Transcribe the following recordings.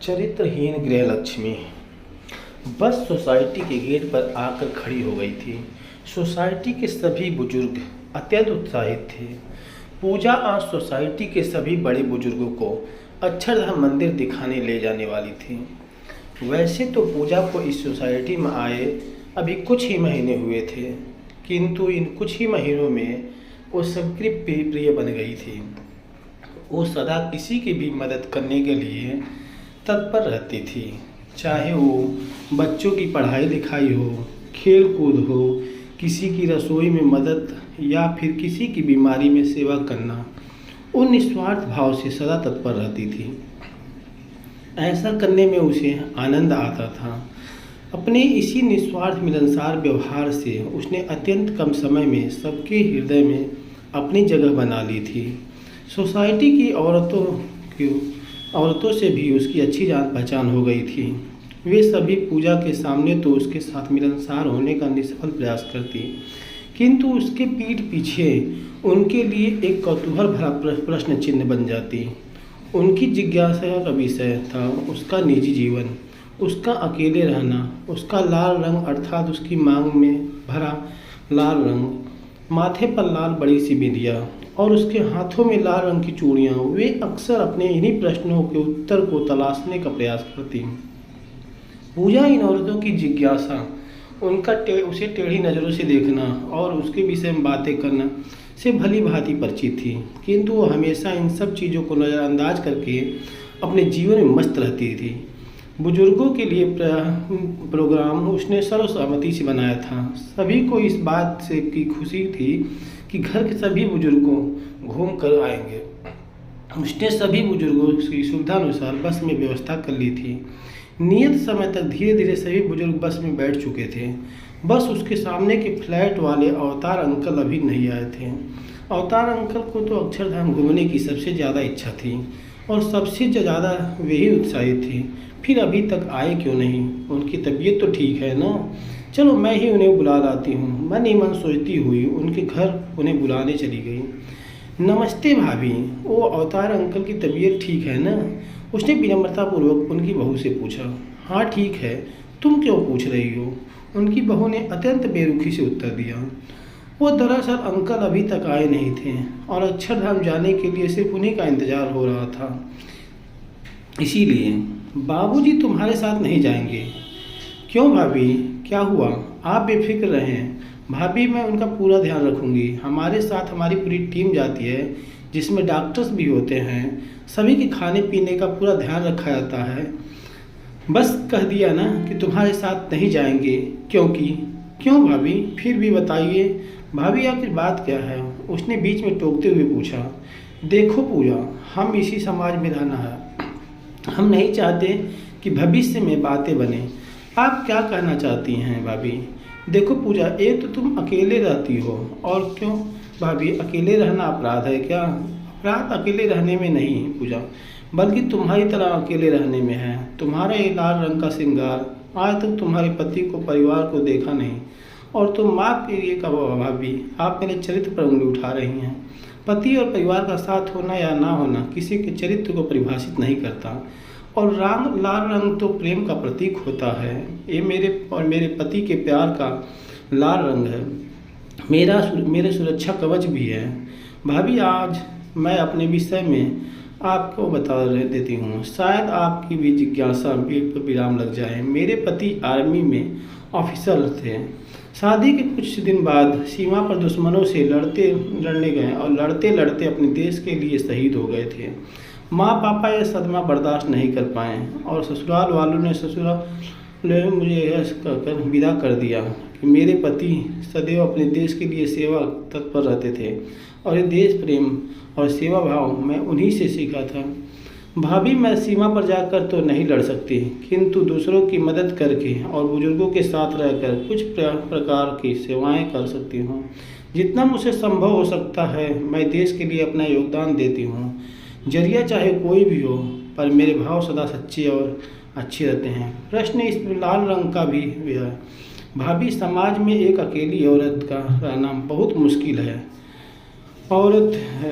चरित्रहीन गृहलक्ष्मी बस सोसाइटी के गेट पर आकर खड़ी हो गई थी। सोसाइटी के सभी बुजुर्ग अत्यंत उत्साहित थे। पूजा आज सोसाइटी के सभी बड़े बुजुर्गों को अक्षरधाम मंदिर दिखाने ले जाने वाली थी। वैसे तो पूजा को इस सोसाइटी में आए अभी कुछ ही महीने हुए थे, किंतु इन कुछ ही महीनों में वो सबकी प्रिय बन गई थी। वो सदा किसी की भी मदद करने के लिए तत्पर रहती थी, चाहे वो बच्चों की पढ़ाई लिखाई हो, खेल कूद हो, किसी की रसोई में मदद या फिर किसी की बीमारी में सेवा करना। वो निस्वार्थ भाव से सदा तत्पर रहती थी। ऐसा करने में उसे आनंद आता था। अपने इसी निस्वार्थ मिलनसार व्यवहार से उसने अत्यंत कम समय में सबके हृदय में अपनी जगह बना ली थी। सोसाइटी की औरतों से भी उसकी अच्छी जान पहचान हो गई थी। वे सभी पूजा के सामने तो उसके साथ मिलनसार होने का निष्फल प्रयास करती, किंतु उसके पीठ पीछे उनके लिए एक कौतूहल भरा प्रश्न चिन्ह बन जाती। उनकी जिज्ञासा का विषय था उसका निजी जीवन, उसका अकेले रहना, उसका लाल रंग अर्थात उसकी मांग में भरा लाल रंग, माथे पर लाल बड़ी सी बिंदिया और उसके हाथों में लाल रंग की चूड़ियाँ। वे अक्सर अपने इन्हीं प्रश्नों के उत्तर को तलाशने का प्रयास करती। पूजा इन औरतों की जिज्ञासा, उसे टेढ़ी नज़रों से देखना और उसके विषय में बातें करना से भली भांति परिचित थी, किंतु वो हमेशा इन सब चीज़ों को नज़रअंदाज करके अपने जीवन में मस्त रहती थी। बुजुर्गों के लिए प्रोग्राम उसने सर्वसम्मति से बनाया था। सभी को इस बात से की खुशी थी कि घर के सभी बुजुर्गों घूम कर आएंगे। उसने सभी बुजुर्गों की सुविधानुसार बस में व्यवस्था कर ली थी। नियत समय तक धीरे धीरे सभी बुजुर्ग बस में बैठ चुके थे। बस उसके सामने के फ्लैट वाले अवतार अंकल अभी नहीं आए थे। अवतार अंकल को तो अक्षरधाम घूमने की सबसे ज़्यादा इच्छा थी और सबसे ज़्यादा वही उत्साहित थे। फिर अभी तक आए क्यों नहीं? उनकी तबीयत तो ठीक है ना? चलो मैं ही उन्हें बुला लाती हूँ। मन ही मन सोचती हुई उनके घर उन्हें बुलाने चली गई। नमस्ते भाभी, वो अवतार अंकल की तबीयत ठीक है ना? उसने विनम्रतापूर्वक उनकी बहू से पूछा। हाँ ठीक है, तुम क्यों पूछ रही हो? उनकी बहू ने अत्यंत बेरुखी से उत्तर दिया। वो दरअसल अंकल अभी तक आए नहीं थे और अक्षरधाम जाने के लिए सिर्फ उन्हीं का इंतजार हो रहा था। इसीलिए बाबूजी तुम्हारे साथ नहीं जाएंगे? क्यों भाभी, क्या हुआ? आप बेफिक्र रहें भाभी, मैं उनका पूरा ध्यान रखूंगी। हमारे साथ हमारी पूरी टीम जाती है, जिसमें डॉक्टर्स भी होते हैं। सभी के खाने पीने का पूरा ध्यान रखा जाता है। बस कह दिया ना कि तुम्हारे साथ नहीं जाएंगे। क्यों भाभी, फिर भी बताइए भाभी, आखिर बात क्या है? उसने बीच में टोकते हुए पूछा। देखो पूजा, हम इसी समाज में रहना है। हम नहीं चाहते कि भविष्य में बातें बने। आप क्या कहना चाहती हैं भाभी? देखो पूजा, एक तो तुम अकेले रहती हो, और क्यों भाभी, अकेले रहना अपराध है क्या? अपराध अकेले रहने में नहीं पूजा, बल्कि तुम्हारी तरह अकेले रहने में है। तुम्हारा ये लाल रंग का श्रृंगार, आज तक तुम्हारे पति को, परिवार को देखा नहीं, और तुम माँ के लिए कब भाभी? आप मेरे चरित्र पर उंगली उठा रही हैं। पति और परिवार का साथ होना या ना होना किसी के चरित्र को परिभाषित नहीं करता, और लाल रंग तो प्रेम का प्रतीक होता है। ये मेरे पति के प्यार का लाल रंग है, मेरे सुरक्षा कवच भी है। भाभी, आज मैं अपने विषय में आपको बता देती हूँ, शायद आपकी भी जिज्ञासा विराम लग जाए। मेरे पति आर्मी में ऑफिसर थे। शादी के कुछ दिन बाद सीमा पर दुश्मनों से लड़ने गए और लड़ते लड़ते अपने देश के लिए शहीद हो गए थे। माँ पापा यह सदमा बर्दाश्त नहीं कर पाए और ससुराल वालों ने मुझे यह कहकर विदा कर दिया कि मेरे पति सदैव अपने देश के लिए सेवा तत्पर रहते थे, और ये देश प्रेम और सेवा भाव मैं उन्हीं से सीखा था। भाभी, मैं सीमा पर जाकर तो नहीं लड़ सकती, किंतु दूसरों की मदद करके और बुजुर्गों के साथ रहकर कुछ प्रकार की सेवाएं कर सकती हूँ। जितना मुझसे संभव हो सकता है मैं देश के लिए अपना योगदान देती हूँ। जरिया चाहे कोई भी हो, पर मेरे भाव सदा सच्चे और अच्छे रहते हैं। प्रश्न इस लाल रंग का भी है भाभी। समाज में एक अकेली औरत का रहना बहुत मुश्किल है। औरत है,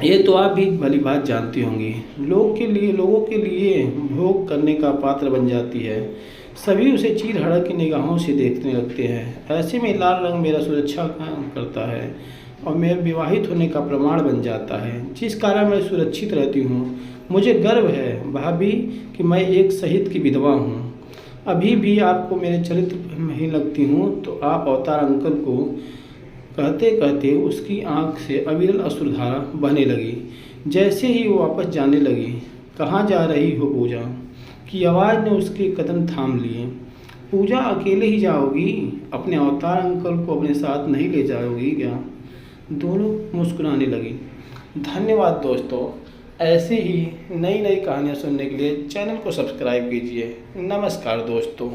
ये तो आप भी भली बात जानती होंगी, लोगों के लिए भोग करने का पात्र बन जाती है। सभी उसे चीर हड़क की निगाहों से देखने लगते हैं। ऐसे में लाल रंग मेरा सुरक्षा करता है और मेरे विवाहित होने का प्रमाण बन जाता है, जिस कारण मैं सुरक्षित रहती हूँ। मुझे गर्व है भाभी कि मैं एक शहीद की विधवा हूँ। अभी भी आपको मेरे चरित्र में ही लगती हूँ, तो आप अवतार अंकल को कहते कहते उसकी आंख से अविरल अश्रुधारा बहने लगी। जैसे ही वो वापस जाने लगी, कहाँ जा रही हो पूजा की आवाज़ ने उसके कदम थाम लिए। पूजा अकेले ही जाओगी? अपने अवतार अंकल को अपने साथ नहीं ले जाओगी क्या? दोनों मुस्कुराने लगी। धन्यवाद दोस्तों, ऐसे ही नई नई कहानियाँ सुनने के लिए चैनल को सब्सक्राइब कीजिए। नमस्कार दोस्तों।